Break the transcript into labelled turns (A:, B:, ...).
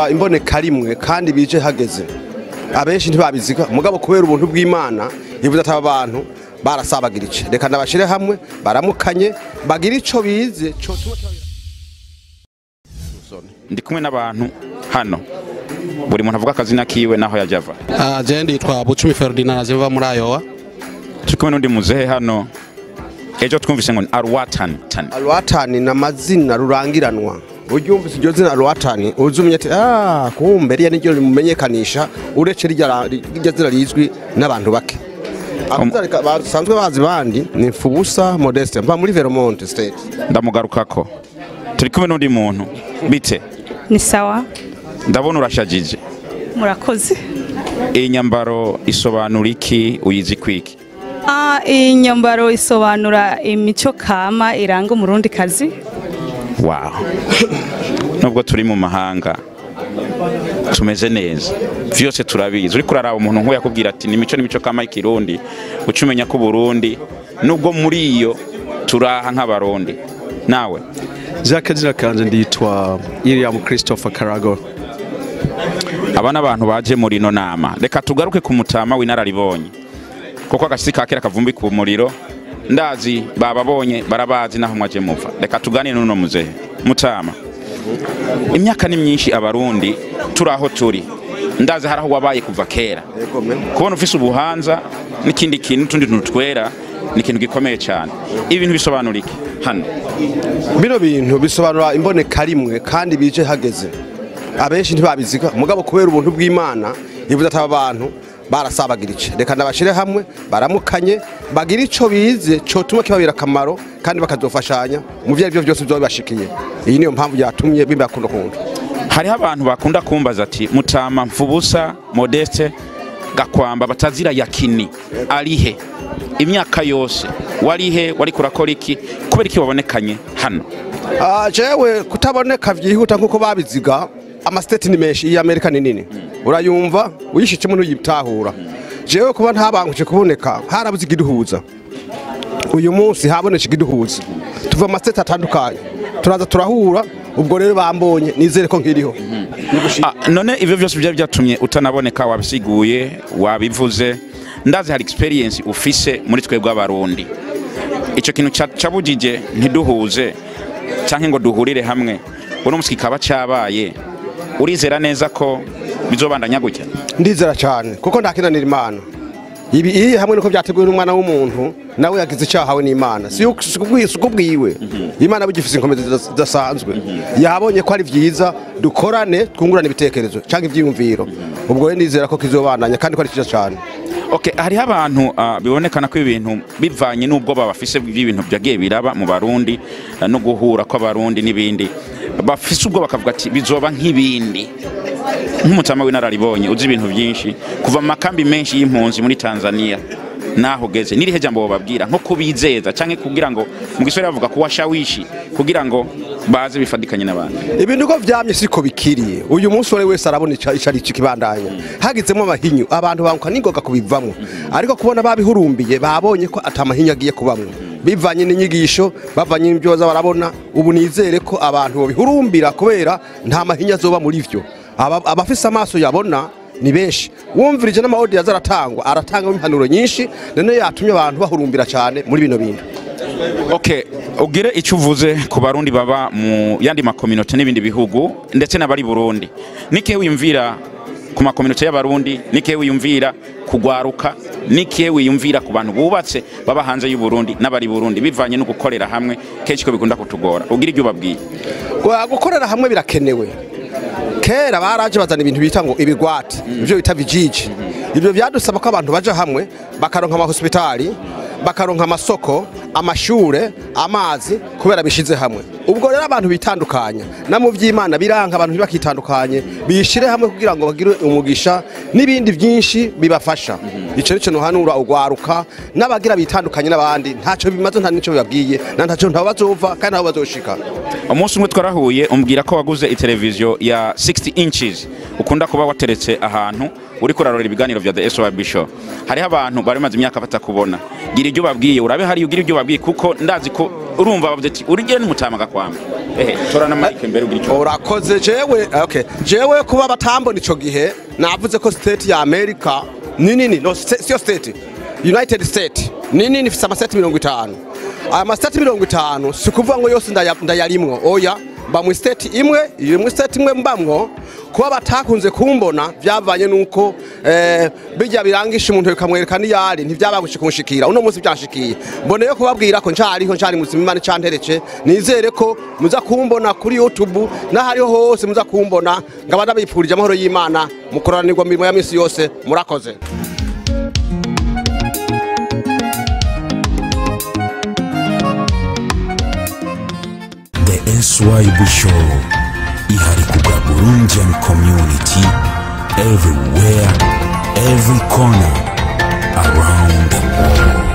A: imboneka rimwe kandi bije hageze abenshi ntibabiziga mugabo kubera ubuntu bw'Imana yivuze ati abantu barasabagirije reka nabashire hamwe baramukanye bagira ico bize cyo
B: ndi kumwe n'abantu hano buri muntu avuga akazina kiwe naho yajava.
C: Je nditwa Bucumi Ferdinand ziva muri Ayowa.
B: Turi kumwe n'undi muzehe hano ejo twumvise ngo
A: Alwatani n'amazina rurangiranwa uryumvise iryo zina Alwatani uzumye ati kumbe riya niryo rimumenyekanisha urece rijya zina rizwi n'abantu bake. Abazarika basanzwe bazi bandi ni Mpfubusa MODESTE mva muri Vermont state.
B: Ndamugarukako turi kumwe n'undi muntu bite
D: ni sawa
B: ndabona urashajije
D: murakoze.
B: Iyi nyambaro isobanura iki uyizi kwiki?
D: Iyi nyambaro isobanura imico kama iranga umurundi kazi.
B: Wow. Nubwo turi mu mahanga tumeze neza vyose turabizi uri kuraraba umuntu nko yakubwira ati n'imico kama y'ikirundi ucumenya ko Burundi nubwo muri iyo turaha nk'abarundi. Nawe
E: Zakazira kanje nditwa Iriam Christopher Karago.
B: Abana abantu baje muri no nama reka tugaruke ku mutama w'inararibonye kuko agashisi kakera kavumbi ku muriro ndazi bababonye barabazi naho mwaje muva. Reka tugane n'uno muzehe mutama. Imyaka ni myinshi abarundi turaho turi ndazi haraho wabaye kuva kera kubona ufise ubuhanza n'ikindi kintu tundi twera ni ikintu gikomeye cyane. Ibintu bisobanura iki hano?
A: Bino bintu bisobanura imboneka rimwe kandi bije hageze abenshi ntibabiziga mugabo kubera ubuntu bw'Imana yivuze ati abantu barasabagirije reka nabashire hamwe baramukanye bagira ico bize cyo tuma kibabira kamaro kandi bakazofashanya mu byo aribyo byose byo bibashikiye. Iyi niyo mpamvu yatumye bimbakunda kuntu.
B: Hariho abantu bakunda kumbaza ati Mutama Mpfubusa MODESTE GAKWAMBA batazira yakini arihe imyaka yose warihe wari kurakora iki kubera iki wabonekanye hano?
A: Jewe kutaboneka vyihuta nkuko babiziga amastate ni menshi y'Amerika ni nini urayumva uyishike mu yibitahura. Jewe kuba ntabanguce kuboneka harabuze igiduhuza uyu munsi haboneka igiduhuza tuva amastate atandukanye turaza turahura ubwo rero bambonye nizere ko nkiriho.
B: None ivyo vyose byatumye utanaboneka wabisiguye wabivuze ndazi hari experience ufise muri twebwe abarundi ico kintu cabujije ntiduhuze canke ngo duhurire hamwe uno musiki kaba cabaye urizera neza ko bizobandanya gutya?
A: Ndizera cyane kuko ndakinanira Imana ibi hamwe nuko byateguwe n'umwana w'umuntu nawe yagize icyahawe n'Imana si ukubwiwe Imana bugifise inkomezi zidasanzwe yabonye ko ari vyiza dukorane twungurana ibitekerezo canke ivyiyumviro ubwo rero ndizera ko kizobandanya kandi ko ari cyiza cyane.
B: Okay, hariho abantu bibonekana ko ibintu bivanye n'ubwo babafise ibintu byagiye biraba mu Barundi no guhura kw'abarundi n'ibindi bafise ubwo bakavuga ati bizoba nk'ibindi. Nk'umutama w'inararibonye uzi ibintu byinshi kuva mu makambi menshi y'impunzi muri Tanzania naho geze nirihe jambo bababwira nko kubizeza canke kugira ngo mu gisore bavuga ko washawishi kugira ngo baze bifadikanye n'abandi.
A: Ibintu ko vyamye siko bikiriye uyu munsi wese arabona icari kibandanya hagizemo amahinyu abantu banguka ningoga kubivamwe ariko kubona babihurumbiye babonye ko atamahinyu agiye kubamwe bivanye n'inyigisho bavanye n'ibyo baza barabona ubu nizere ko abantu bobihurumbira kubera nta mahinyu azoba muri vyo abafise amaso yabona ni benshi wumvirije n'amaodi yazaratangwa aratanga impanuro nyinshi none yatumye abantu bahurumbira cyane muri bino bintu.
B: Okay, ugire icyo uvuze ku barundi baba mu yandi makominote n'ibindi bihugu ndetse n'abari Burundi nike wiyumvira ku makominote y'abarundi nike wiyumvira kugwaruka nike wiyumvira ku bantu bubatse baba hanze y'u Burundi n'abari Burundi bivanye no gukorera hamwe kenshi ko bikunda kutugora ugira ibyo babwiye?
A: Gukorera hamwe birakenewe. Kera baraje bazana ibintu bita ngo ibigwati ivyo bita bijiji ibyo byadusaba ko abantu baje hamwe bakaronka ama hospitali bakaronka amasoko amashure amazi kubera bishize hamwe ubwo rero abantu bitandukanya na mu vy'Imana biranga abantu bakitandukanye bishire hamwe kugira ngo bagire umugisha n'ibindi byinshi bibafasha. Ico nico nohanura ugwaruka n'abagira bitandukanye n'abandi ntaco bimaze nta nico bibabwiye ntaco ntaho bazova kandi aho bazoshika.
B: Umunsi umwe twarahuye umbwira ko waguze iteleviziyo ya 60 inches ukunda kuba wateretse ahantu uri kurarora ibiganiro vya The SOB Show. Hariho abantu bari maze imyaka batakubona gira ibyo babwiye urabe hari ugira ibyo babwiye kuko ndazi ko urumva bavuze ati urigere n'umutama gakwamba torana mike mbere ugira icyo
A: urakoze jewe kuba batambona ico gihe navuze ko state ya America nini no sio state United State nini nifisa amastate 50 aya mastate 50 sikuvuga ngo yose ndayarimwo oya mba mu state imwe mbamwo kuba batakunze kumbona byavanye nuko bijya birangisha umuntu bikamwereka niyari ntibyabagushe kumushikira uno munsi byashikiye mboneye kubabwira ko ncari muzima Imana canterece nizere ko muza kumbona kuri YouTube n'ahariho hose muza kumbona ngaba ndabipfurije amahoro y'Imana mukoranirwa mirimo ya misi yose murakoze.
F: The SYB Show ihari kubwa Burundian community everywhere, every corner around the world.